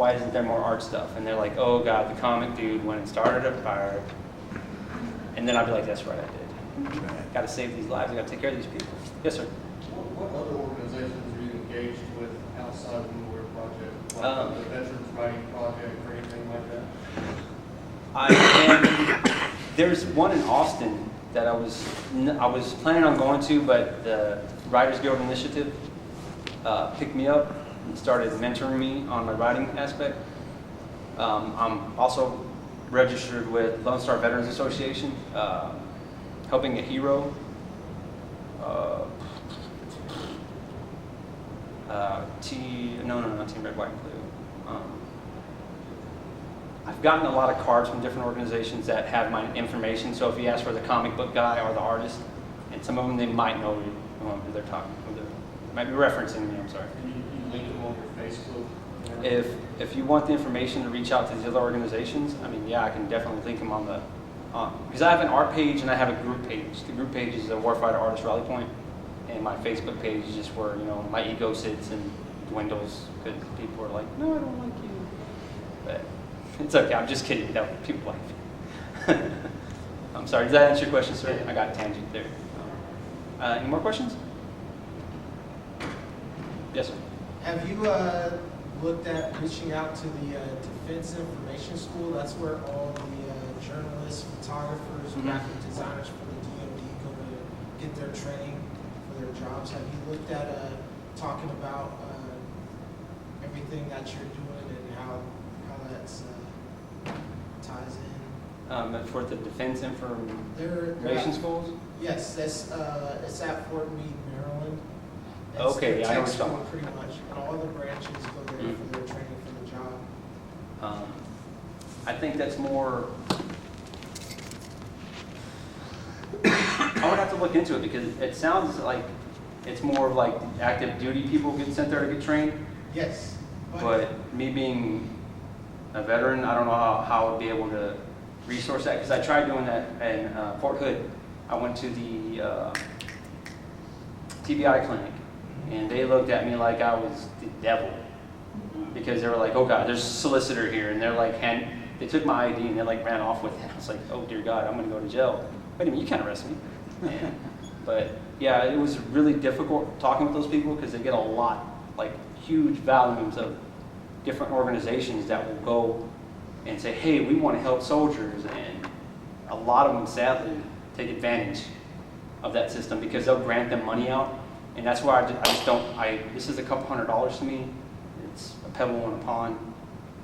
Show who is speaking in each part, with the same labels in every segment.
Speaker 1: why isn't there more art stuff? And they're like, oh God, the comic dude went and started a fire. And then I'd be like, that's right, I did. Got to save these lives. I got to take care of these people. Yes, sir.
Speaker 2: What other organizations are you engaged with outside of the New Word Project? Like the Veterans Writing Project or anything like that?
Speaker 1: There's one in Austin that I was planning on going to, but the Writers Guild Initiative picked me up and started mentoring me on my writing aspect. I'm also registered with Lone Star Veterans Association, Helping a Hero. Not Team Red, White, and Blue. I've gotten a lot of cards from different organizations that have my information. So if you ask for the comic book guy or the artist, and some of them they might know who they're talking, they might be referencing me. I'm sorry.
Speaker 2: And you link them on your Facebook.
Speaker 1: If you want the information to reach out to these other organizations, I mean, yeah, I can definitely link them on the because I have an art page and I have a group page. The group page is the Warfighter Artist Rally Point, and my Facebook page is just where my ego sits and dwindles because people are like, no, I don't like you. But it's okay. I'm just kidding. No, people like me. I'm sorry. Does that answer your question, sir? I got a tangent there. Any more questions? Yes, sir.
Speaker 3: Have you looked at reaching out to the Defense Information School? That's where all the journalists, photographers, graphic designers for the DoD go to get their training for their jobs. Have you looked at talking about everything that you're doing and how that's ties in?
Speaker 1: For the Defense Information Schools?
Speaker 3: Yes, it's at Fort Meade, Maryland. It's
Speaker 1: Okay, yeah, I know what you're talking about.
Speaker 3: pretty much, and all the branches go there for their training for the job.
Speaker 1: I think that's more. I would have to look into it because it sounds like it's more of like active duty people get sent there to get trained.
Speaker 3: Yes.
Speaker 1: But me being a veteran, I don't know how I would be able to resource that because I tried doing that in Fort Hood. I went to the TBI clinic and they looked at me like I was the devil because they were like, oh God, there's a solicitor here. And they're like, they took my ID and they like ran off with it. I was like, oh dear God, I'm going to go to jail. Wait a minute, you can't arrest me. But yeah, it was really difficult talking with those people because they get a lot, like huge volumes of different organizations that will go and say, hey, we want to help soldiers. And a lot of them sadly take advantage of that system because they'll grant them money out. And that's why I just don't, this is a couple $100s to me. It's a pebble in a pond.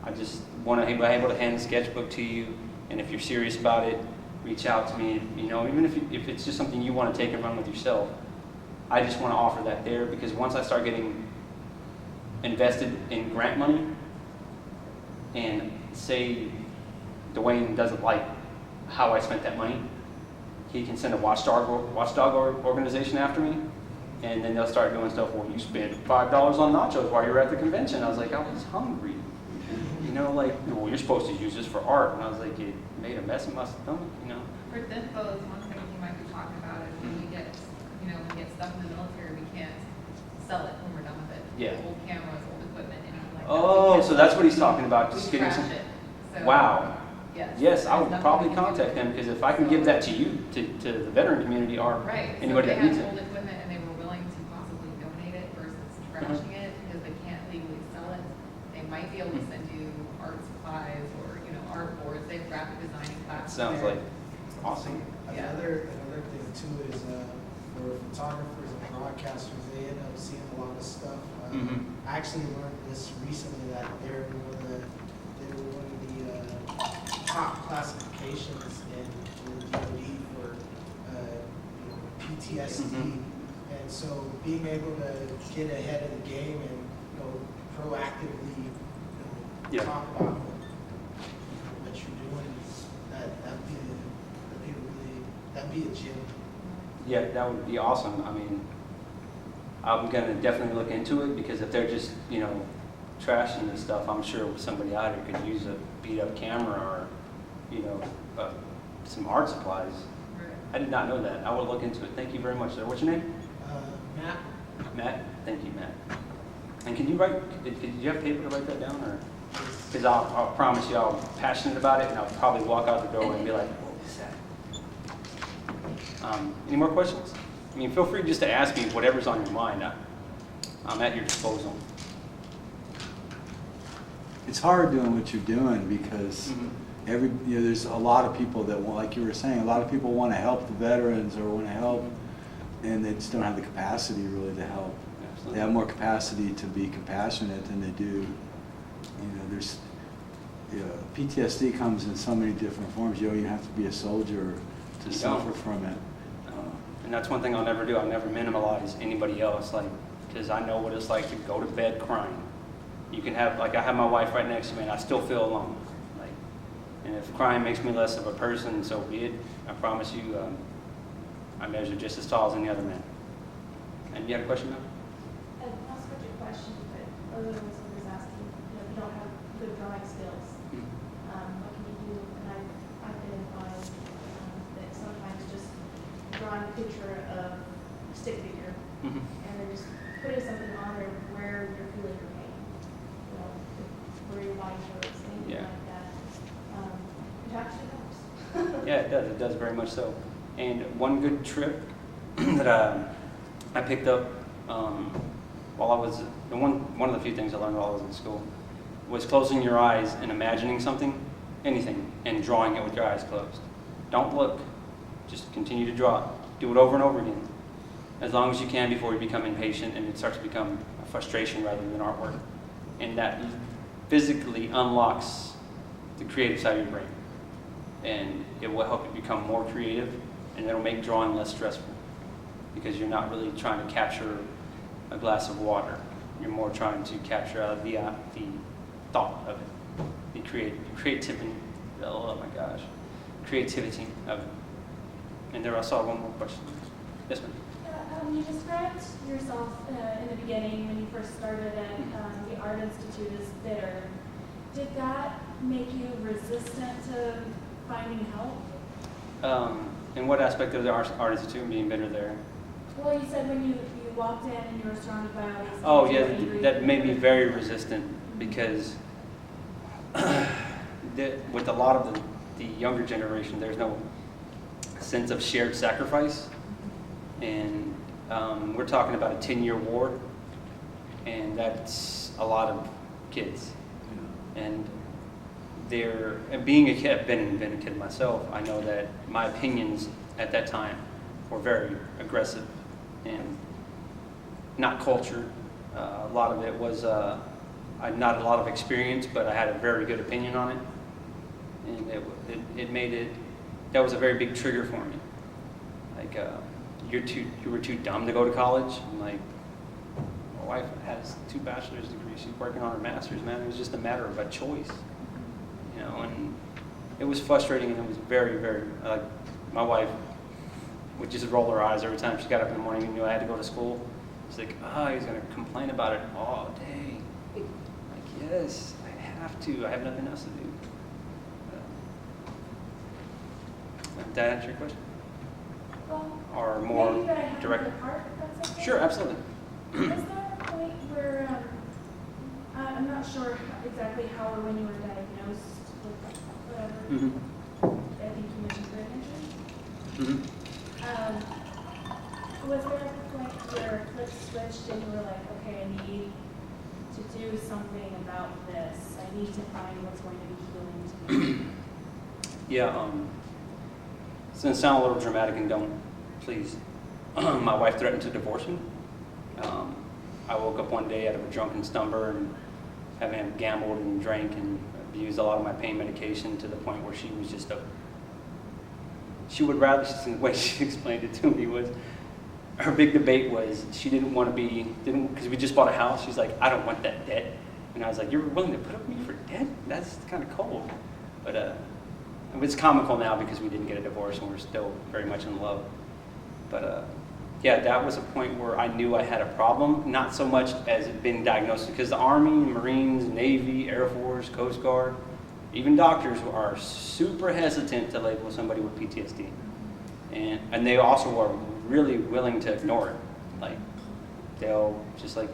Speaker 1: I just want to be able to hand the sketchbook to you. And if you're serious about it, reach out to me. Even if it's just something you want to take and run with yourself, I just want to offer that there because once I start getting invested in grant money and say Dwayne doesn't like how I spent that money, he can send a watchdog organization after me, and then they'll start doing stuff. Well, you spent $5 on nachos while you were at the convention. I was like, I was hungry. Well, you're supposed to use this for art, and I was like, it made a mess in my stomach.
Speaker 4: For DINFO is one thing you might be talking about is when we get stuff in the military, we can't sell it when we're done with it.
Speaker 1: Yeah.
Speaker 4: Old cameras, old equipment, anything like that.
Speaker 1: Oh, so that's what he's talking about, just
Speaker 4: We
Speaker 1: getting
Speaker 4: trash
Speaker 1: some.
Speaker 4: it. So,
Speaker 1: Wow. Yes, I would
Speaker 4: there's
Speaker 1: probably
Speaker 4: nothing we can
Speaker 1: contact
Speaker 4: do.
Speaker 1: them because if I can give that to you, to the veteran community or
Speaker 4: Right.
Speaker 1: anybody
Speaker 4: so
Speaker 1: that
Speaker 4: if
Speaker 1: needs
Speaker 4: they
Speaker 1: it.
Speaker 4: had old equipment and they were willing to possibly donate it versus trashing it because they can't legally sell it, they might be able to send you art supplies or art boards. They have graphic designing classes.
Speaker 1: Sounds
Speaker 4: there.
Speaker 1: like awesome.
Speaker 4: Yeah.
Speaker 3: Another thing too is for photographers and broadcasters, they end up seeing a lot of stuff. I actually learned this recently that they were one of the top classifications in the DoD for PTSD, and so being able to get ahead of the game and proactively talk about what you're doing, that'd be a gem.
Speaker 1: Yeah, that would be awesome. I mean, I'm gonna definitely look into it because if they're just trashing this stuff, I'm sure somebody out here could use a beat up camera or some art supplies.
Speaker 4: Right.
Speaker 1: I did not know that. I will look into it. Thank you very much, sir. What's your name?
Speaker 3: Matt?
Speaker 1: Matt? Thank you, Matt. And can you write, did you have paper to write that down or?
Speaker 3: It's
Speaker 1: Because I'll promise you I'm passionate about it, and I'll probably walk out the door and be like, what was that? Any more questions? I mean, feel free just to ask me whatever's on your mind. I'm at your disposal.
Speaker 5: It's hard doing what you're doing because there's a lot of people that want, like you were saying, a lot of people want to help the veterans or want to help, and they just don't have the capacity really to help.
Speaker 1: Absolutely.
Speaker 5: They have more capacity to be compassionate than they do. There's PTSD comes in so many different forms. You don't even have to be a soldier to suffer from it.
Speaker 1: And that's one thing I'll never do. I'll never minimize anybody else, because I know what it's like to go to bed crying. You can have, I have my wife right next to me, and I still feel alone. And if crying makes me less of a person, so be it. I promise you, I measure just as tall as any other man. And you had a question now?
Speaker 6: Not so much a question, but earlier when someone was asking, if you don't have good drawing skills, what can you do? And I've been advised that sometimes just drawing a picture of a stick figure and then just putting something on there where you're feeling your pain, where your body hurts, anything like that. It actually helps.
Speaker 1: Yeah, it does. It does very much so. And one good trick that I picked up while I was, one of the few things I learned while I was in school was closing your eyes and imagining something, anything, and drawing it with your eyes closed. Don't look. Just continue to draw it. Do it over and over again, as long as you can before you become impatient and it starts to become a frustration rather than artwork. And that physically unlocks the creative side of your brain. And it will help you become more creative, and it'll make drawing less stressful because you're not really trying to capture a glass of water. You're more trying to capture the thought of it, the creativity. Oh my gosh, creativity of it. And there I saw one more question. Yes, ma'am.
Speaker 6: You described yourself in the beginning when you first started at the Art Institute as bitter. Did that make you resistant to finding help?
Speaker 1: In what aspect of the Art Institute being bitter there?
Speaker 6: Well, you said when you walked in and you were surrounded by all these
Speaker 1: Oh
Speaker 6: kids,
Speaker 1: yeah,
Speaker 6: you were angry.
Speaker 1: that made me very resistant because with a lot of the younger generation, there's no sense of shared sacrifice. And we're talking about a 10-year war, and that's a lot of kids. And being a kid, I've been a kid myself, I know that my opinions at that time were very aggressive and not cultured. A lot of it was, I had not a lot of experience, but I had a very good opinion on it. And it made it, that was a very big trigger for me. Like, you were too dumb to go to college. I'm like, my wife has 2 bachelor's degrees, she's working on her master's, man. It was just a matter of a choice. And it was frustrating, and it was very, very, my wife would just roll her eyes every time she got up in the morning and knew I had to go to school. She's like, he's going to complain about it all day. Like, yes, I have to. I have nothing else to do. Did that answer your question?
Speaker 6: Well,
Speaker 1: Or more
Speaker 6: maybe that I have
Speaker 1: direct?
Speaker 6: another part, if that's okay?
Speaker 1: Sure, absolutely.
Speaker 6: Is there a point where, I'm not sure exactly how or when you were diagnosed with whatever, I think you mentioned brain injury. Was there a point where a flip switched and you were like, okay, I need to do something about this. I need to find what's going to be healing to me.
Speaker 1: Yeah, it's going to sound a little dramatic, and don't, please. My wife threatened to divorce me. I woke up one day out of a drunken slumber and having gambled and drank and abused a lot of my pain medication to the point where she was just she would rather, the way she explained it to me was, her big debate was she didn't want to because we just bought a house, she's like, I don't want that debt. And I was like, you're willing to put up with me for debt? That's kind of cold. But it's comical now because we didn't get a divorce and we're still very much in love. But yeah, that was a point where I knew I had a problem, not so much as it being diagnosed, because the Army, Marines, Navy, Air Force, Coast Guard, even doctors are super hesitant to label somebody with PTSD. And they also are really willing to ignore it. Like, they'll just like,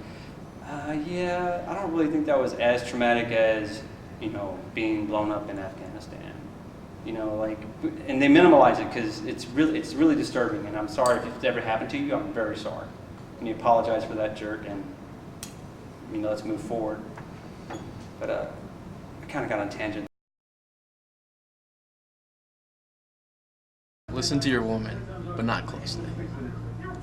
Speaker 1: yeah, I don't really think that was as traumatic as you know, being blown up in Afghanistan. You know, like, and they minimize it because it's really disturbing. And I'm sorry if it's ever happened to you. I'm very sorry. And you apologize for that jerk, and you know, let's move forward. But I kind of got on a tangent.
Speaker 7: Listen to your woman, but not closely.